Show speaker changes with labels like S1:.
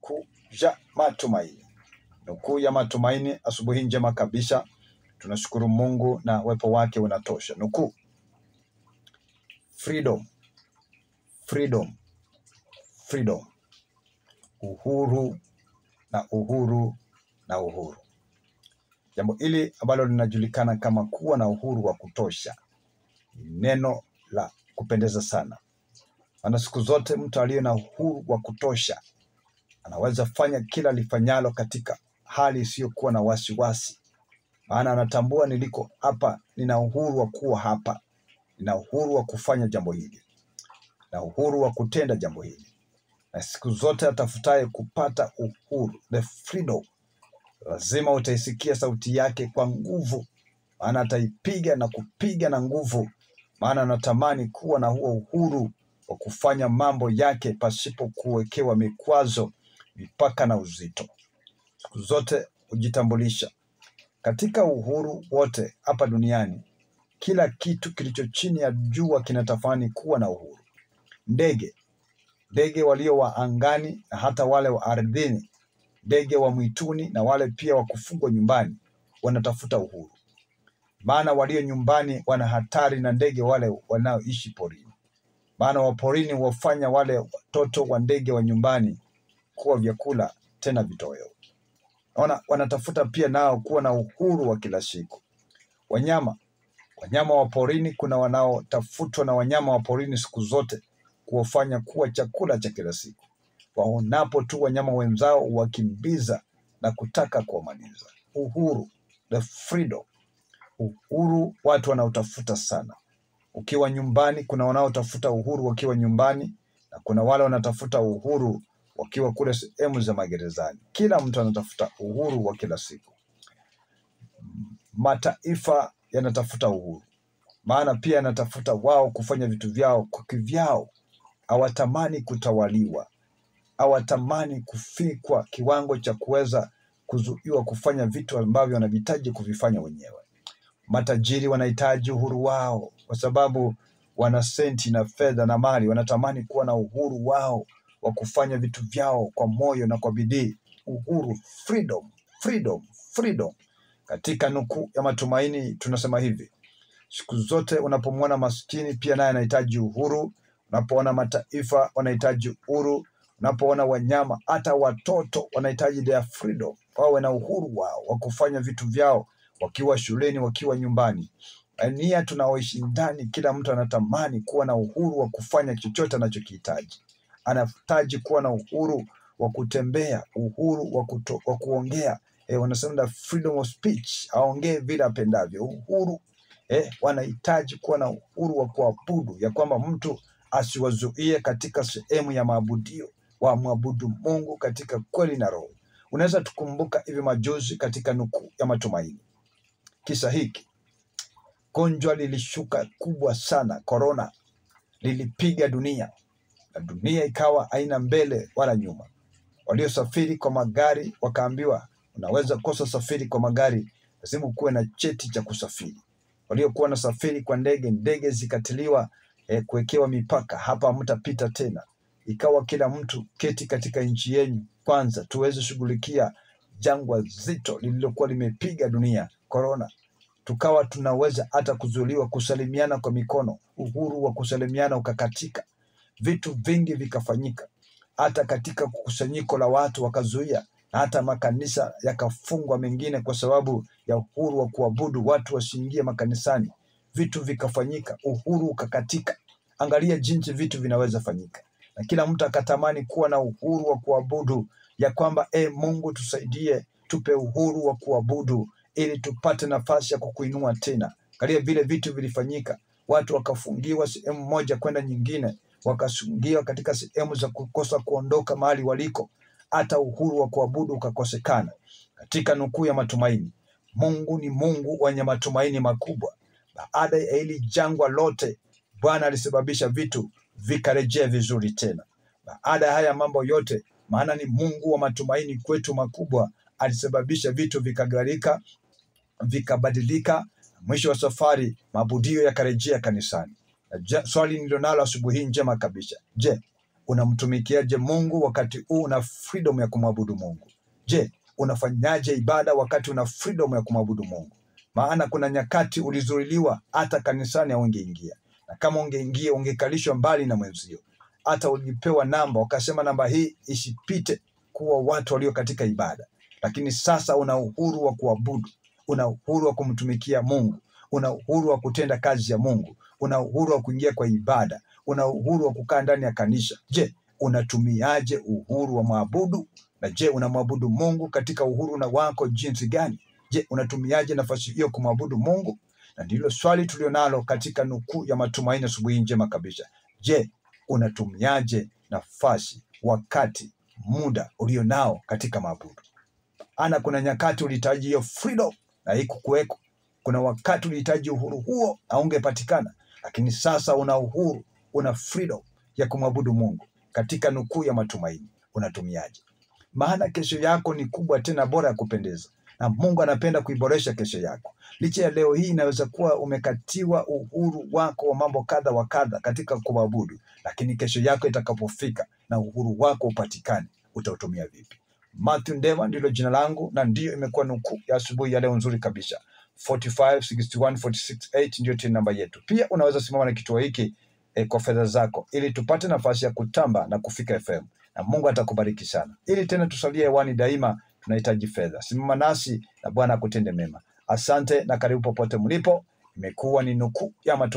S1: nukuu ya matumaini. Nukuu ya matumaini asubuhi njema kabisa. Tunashukuru Mungu na uwepo wake unatosha. Nukuu: freedom, freedom, freedom. Uhuru na uhuru na uhuru. Jambo hili ambalo linajulikana kama kuwa na uhuru wa kutosha ni neno la kupendeza sana. Maana siku zote mtu aliye na uhuru wa kutosha anaweza fanya kila lifanyalo katika hali isiyokuwa na wasiwasi. Maana anatambua niliko hapa, nina uhuru wa kuwa hapa. Nina uhuru wa kufanya jambo hili. Na uhuru wa kutenda jambo hili. Na siku zote atafutaye kupata uhuru, the freedom, lazima utaisikia sauti yake kwa nguvu. Maana ataipiga na kupiga na nguvu. Maana anatamani kuwa na huo uhuru wa kufanya mambo yake pasipo kuwekewa mikwazo, mipaka na uzito. Siku zote hujitambulisha. Katika uhuru wote hapa duniani, kila kitu kilicho chini ya jua kinatamani kuwa na uhuru. Ndege walio wa angani na hata wale wa ardhini, ndege wa mwituni na wale pia wa kufugwa nyumbani wanatafuta uhuru. Maana walio nyumbani wana hatari na ndege wale wanaoishi porini. Maana wa porini wafanya wale watoto wa ndege wa nyumbani kuwa vyakula tena vitoweo. Wanatafuta pia nao kuwa na uhuru wa kila siku. Wanyama wa porini, kuna wanaotafutwa na wanyama wa porini siku zote kuwafanya kuwa chakula cha kila siku. Waonapo tu wanyama wenzao wakimbiza na kutaka kuwamaliza. Uhuru, the freedom. Uhuru watu wanaotafuta sana. Ukiwa nyumbani, kuna wanaotafuta uhuru wakiwa nyumbani, na kuna wale wanatafuta uhuru wakiwa kule sehemu za magerezani. Kila mtu anatafuta uhuru wa kila siku. Mataifa yanatafuta uhuru. Maana pia yanatafuta wao kufanya vitu vyao kwa kivyao. Hawatamani kutawaliwa. Hawatamani kufikwa kiwango cha kuweza kuzuiwa kufanya vitu ambavyo wanahitaji kuvifanya wenyewe. Matajiri wanahitaji uhuru wao kwa sababu wana senti na fedha na mali. Wanatamani kuwa na uhuru wao wa kufanya vitu vyao kwa moyo na kwa bidii. Uhuru, freedom, freedom, freedom. Katika nukuu ya matumaini tunasema hivi: siku zote unapomwona maskini pia naye anahitaji uhuru. Unapoona mataifa wanahitaji uhuru. Unapoona wanyama, hata watoto wanahitaji their freedom. Wawe na uhuru wao wa kufanya vitu vyao wakiwa shuleni, wakiwa nyumbani. Nia tunaoishi ndani, kila mtu anatamani kuwa na uhuru wa kufanya chochote anachokihitaji. Anahitaji kuwa na uhuru wa kutembea, uhuru wa kuongea. Wanasema freedom of speech, aongee vile apendavyo. Uhuru. Wanahitaji kuwa na uhuru wa kuabudu, ya kwamba mtu asiwazuie katika sehemu ya maabudio, wa mwabudu Mungu katika kweli na roho. Unaweza tukumbuka hivi majuzi katika nukuu ya matumaini. Kisa hiki, gonjwa lilishuka kubwa sana, corona lilipiga dunia, na dunia ikawa haina mbele wala nyuma. Waliosafiri kwa magari wakaambiwa, unaweza kosa safiri kwa magari, lazima kuwe na cheti cha kusafiri. Waliokuwa na safiri kwa ndege, ndege zikatiliwa kuwekewa mipaka, hapa mtapita tena. Ikawa kila mtu keti katika nchi yenu kwanza, tuweze shughulikia jangwa zito lililokuwa limepiga dunia, corona. Tukawa tunaweza hata kuzuiliwa kusalimiana kwa mikono. Uhuru wa kusalimiana ukakatika. Vitu vingi vikafanyika. Hata katika kusanyiko la watu wakazuia. Hata makanisa yakafungwa mengine kwa sababu ya uhuru wa kuabudu, watu wasiingie makanisani. Vitu vikafanyika, uhuru ukakatika. Angalia jinsi vitu vinaweza fanyika. Na kila mtu akatamani kuwa na uhuru wa kuabudu, ya kwamba Mungu tusaidie, tupe uhuru wa kuabudu ili tupate nafasi ya kukuinua tena. Angalia vile vitu vilifanyika. Watu wakafungiwa sehemu moja kwenda nyingine, wakasungiwa katika sehemu za kukosa kuondoka mahali waliko. Hata uhuru wa kuabudu ukakosekana. Katika nukuu ya matumaini, Mungu ni Mungu wenye matumaini makubwa. Baada ya hili jangwa lote, Bwana alisababisha vitu vikarejea vizuri tena. Baada ya haya mambo yote, maana ni Mungu wa matumaini kwetu makubwa, alisababisha vitu vikagarika, vikabadilika. Mwisho wa safari, maabudio yakarejea kanisani. Swali nililonalo asubuhi njema kabisa: je, unamtumikiaje Mungu wakati huu una freedom ya kumwabudu Mungu? Je, unafanyaje ibada wakati una freedom ya kumwabudu Mungu? Maana kuna nyakati ulizuiliwa hata kanisani haungeingia. Na kama ungeingia ungekalishwa mbali na mwenzio. Hata ulipewa namba, wakasema namba hii isipite kuwa watu walio katika ibada. Lakini sasa una uhuru wa kuabudu, una uhuru wa kumtumikia Mungu, una uhuru wa kutenda kazi ya Mungu, una uhuru wa kuingia kwa ibada, una uhuru wa kukaa ndani ya kanisa. Je, unatumiaje uhuru wa maabudu? Na je, unamwabudu Mungu katika uhuru na wako jinsi gani? Je, unatumiaje nafasi hiyo kumwabudu Mungu? Na ndilo swali tulionalo katika nukuu ya matumaini asubuhi njema kabisa. Je, unatumiaje nafasi, wakati, muda ulionao katika maabudu? Kuna nyakati ulihitaji hiyo freedom na haikukuweko. Kuna wakati ulihitaji uhuru huo haungepatikana, lakini sasa una uhuru, una freedom ya kumwabudu Mungu. Katika nukuu ya matumaini, unatumiaje? Maana kesho yako ni kubwa tena bora ya kupendeza, na Mungu anapenda kuiboresha kesho yako. Licha ya leo hii inaweza kuwa umekatiwa uhuru wako wa mambo kadha wa kadha katika kumwabudu, lakini kesho yako itakapofika na uhuru wako upatikane, utautumia vipi? Matthew Ndema ndilo jina langu, na ndiyo imekuwa nukuu ya asubuhi ya leo nzuri kabisa. 4561468 ndio TIN namba yetu. Pia unaweza simama na kituo hiki kwa fedha zako ili tupate nafasi ya kutamba na kufika FM, na Mungu atakubariki sana. Ili tena tusalie hewani daima, tunahitaji fedha. Simama nasi na Bwana akutende mema. Asante na karibu popote mlipo. Imekuwa ni nukuu ya matumaini.